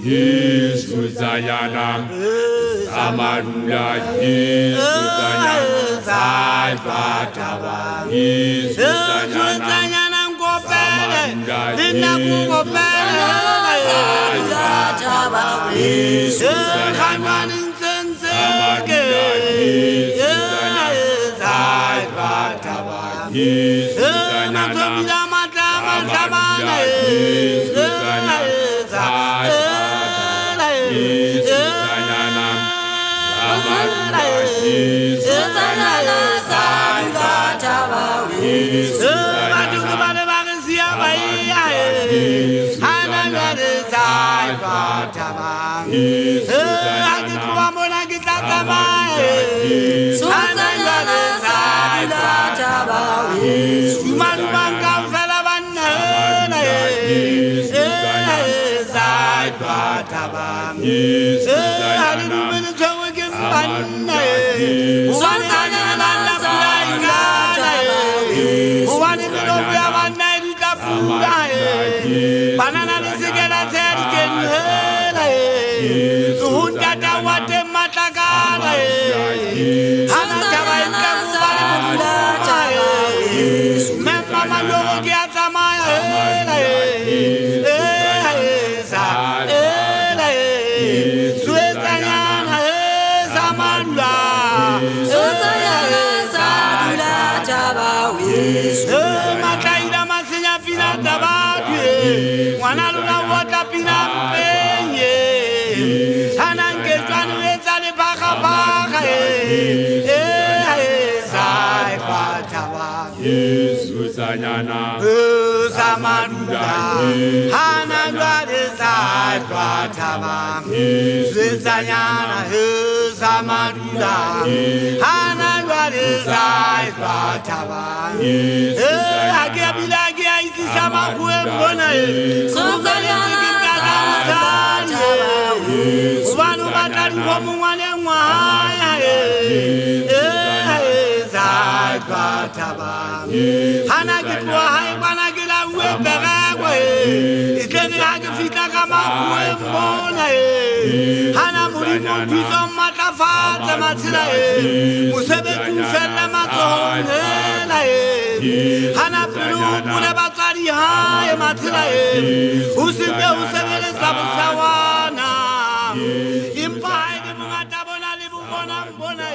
Yesu Zayana Samadula Yesu Zayana Saipataba Yesu Zayana Samadula Yesu Zayana Zayana Samadula Hanagwade Saipataba Zayana Samadula Hanagwade Saipataba Agabilagi iti sama kuembona Wanu batari komuwane mwaya Saipataba Hanagitwa Hanagila Weberawe Ikeni Hagifita Kama Kuembona Hanamurimo Piso Matafata Matila Musebe Kufela Matone Hanapilu Mulebatari Haya Matila Usinde Usebele Sabusawana Impai Mugatabona Libuna Bona